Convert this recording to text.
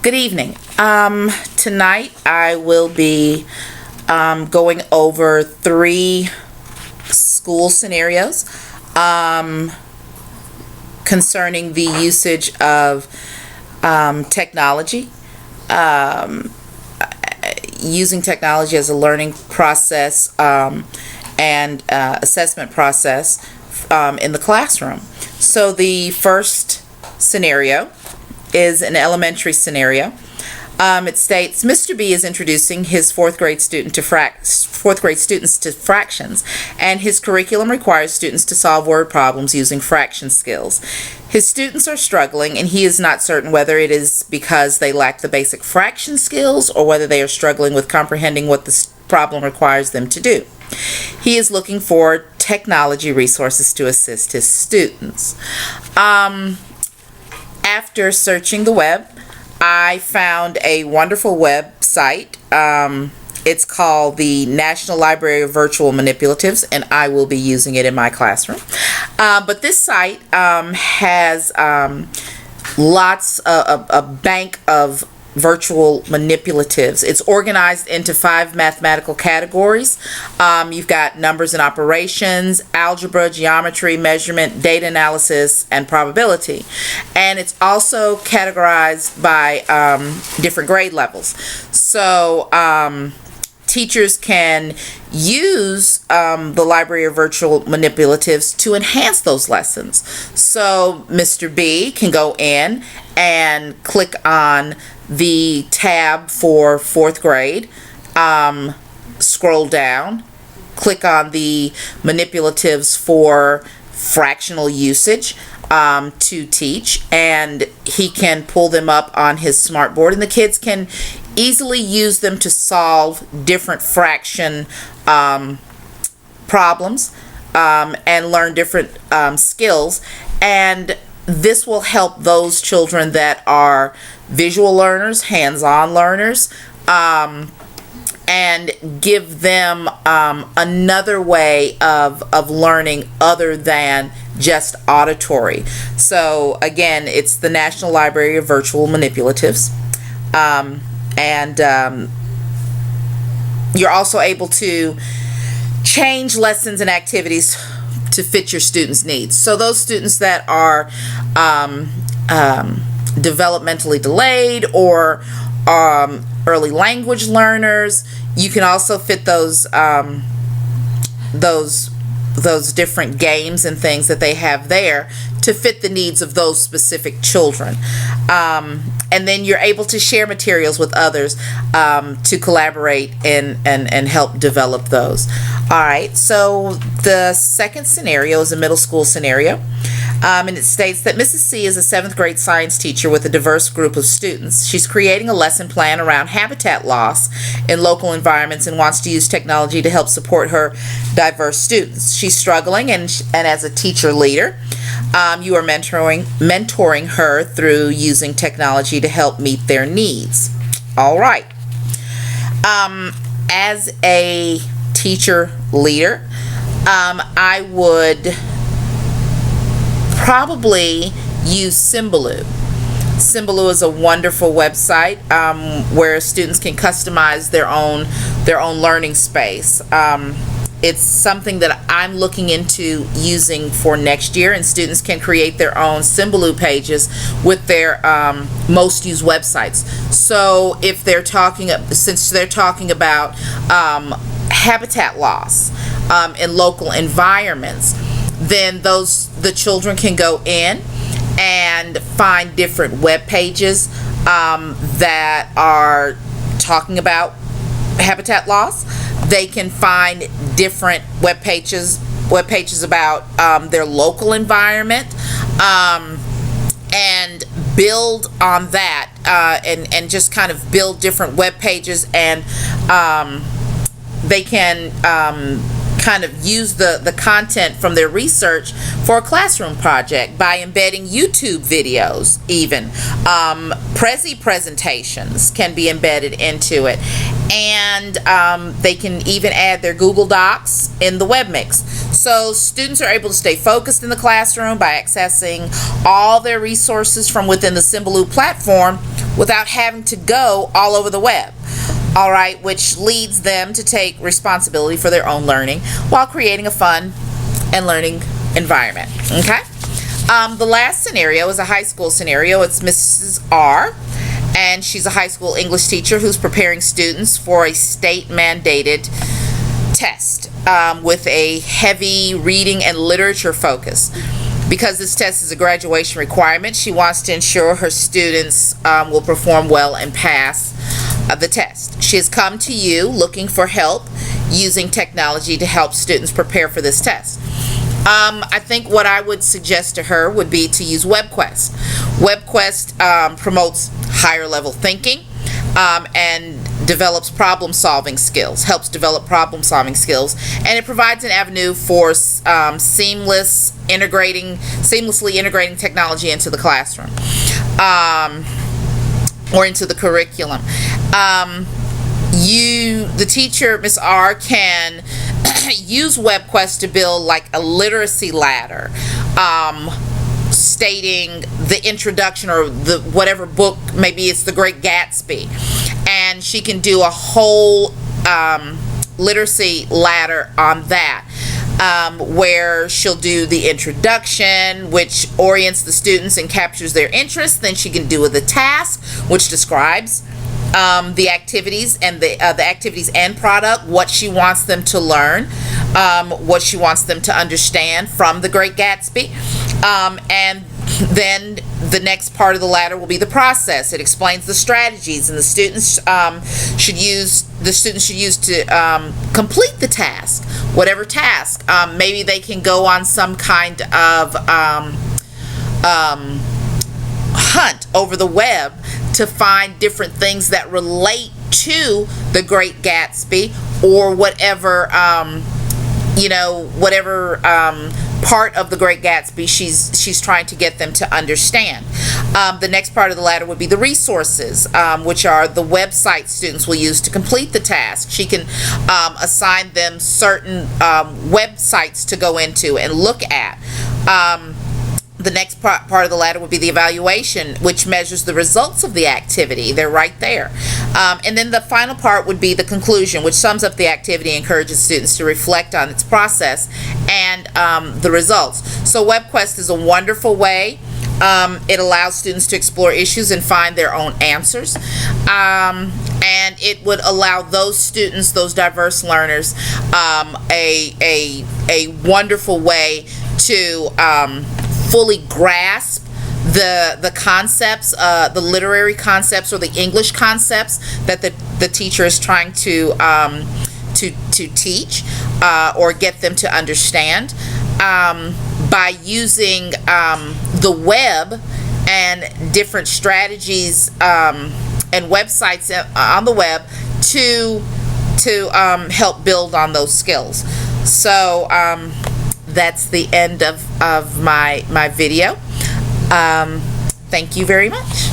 Good evening. Tonight I will be going over 3 school scenarios concerning the usage of technology, using technology as a learning process and assessment process in the classroom. So the first scenario is an elementary scenario. It states Mr. B is introducing his fourth grade students to fractions, and his curriculum requires students to solve word problems using fraction skills. His students are struggling, and he is not certain whether it is because they lack the basic fraction skills or whether they are struggling with comprehending what the problem requires them to do. He is looking for technology resources to assist his students. After searching the web, I found a wonderful website. It's called the National Library of Virtual Manipulatives, and I will be using it in my classroom. But this site has lots of a bank of virtual manipulatives. It's organized into 5 mathematical categories. You've got numbers and operations, algebra, geometry, measurement, data analysis, and probability. And it's also categorized by different grade levels. So teachers can use the Library of Virtual Manipulatives to enhance those lessons. So Mr. B can go in and click on the tab for 4th grade, scroll down, click on the manipulatives for fractional usage to teach, and he can pull them up on his smartboard, and the kids can easily use them to solve different fraction problems and learn different skills. And this will help those children that are visual learners, hands-on learners, and give them another way of learning other than just auditory. So again, it's the National Library of Virtual Manipulatives. And you're also able to change lessons and activities to fit your students' needs. So those students that are developmentally delayed or early language learners, you can also fit those different games and things that they have there to fit the needs of those specific children. And then you're able to share materials with others to collaborate and help develop those. All right, so the second scenario is a middle school scenario. And it states that Mrs. C is a 7th grade science teacher with a diverse group of students. She's creating a lesson plan around habitat loss in local environments and wants to use technology to help support her diverse students. She's struggling, and as a teacher leader, you are mentoring her through using technology to help meet their needs. All right. As a teacher leader, I would probably use Symbaloo. Symbaloo is a wonderful website where students can customize their own learning space. It's something that I'm looking into using for next year, and students can create their own Symbaloo pages with their most used websites. So if since they're talking about habitat loss in local environments, then the children can go in and find different web pages that are talking about habitat loss. They can find different web pages about their local environment, and build on that, and just kind of build different web pages, and they can kind of use the content from their research for a classroom project by embedding YouTube videos. Even Prezi presentations can be embedded into it, and they can even add their Google Docs in the web mix. So students are able to stay focused in the classroom by accessing all their resources from within the Symbaloo platform without having to go all over the web. All right, which leads them to take responsibility for their own learning while creating a fun and learning environment. Okay. The last scenario is a high school scenario. It's Mrs. R, and she's a high school English teacher who's preparing students for a state mandated test with a heavy reading and literature focus. Because this test is a graduation requirement, she wants to ensure her students will perform well and pass the test. She has come to you looking for help using technology to help students prepare for this test. I think what I would suggest to her would be to use WebQuest. WebQuest promotes higher level thinking and develops problem-solving skills, helps develop problem-solving skills, and it provides an avenue for seamlessly integrating technology into the classroom or into the curriculum. The teacher, Ms. R, can use WebQuest to build like a literacy ladder, stating the introduction or the whatever book, maybe it's The Great Gatsby, and she can do a whole literacy ladder on that, where she'll do the introduction, which orients the students and captures their interest. Then she can do the task, which describes the activities and the activities and product, what she wants them to learn, what she wants them to understand from The Great Gatsby, and then the next part of the ladder will be the process. It explains the strategies, and the students should use to complete the task, whatever task. Maybe they can go on some kind of hunt over the web to find different things that relate to The Great Gatsby, or whatever whatever part of The Great Gatsby she's trying to get them to understand. The next part of the ladder would be the resources, which are the websites students will use to complete the task. She can assign them certain websites to go into and look at. The next part of the ladder would be the evaluation, which measures the results of the activity. They're right there. And then the final part would be the conclusion, which sums up the activity and encourages students to reflect on its process and the results. So WebQuest is a wonderful way. It allows students to explore issues and find their own answers. And it would allow those students, those diverse learners, a wonderful way to fully grasp the concepts, the literary concepts or the English concepts that the teacher is trying to teach or get them to understand, by using the web and different strategies and websites on the web to help build on those skills. So that's the end of my video. Thank you very much.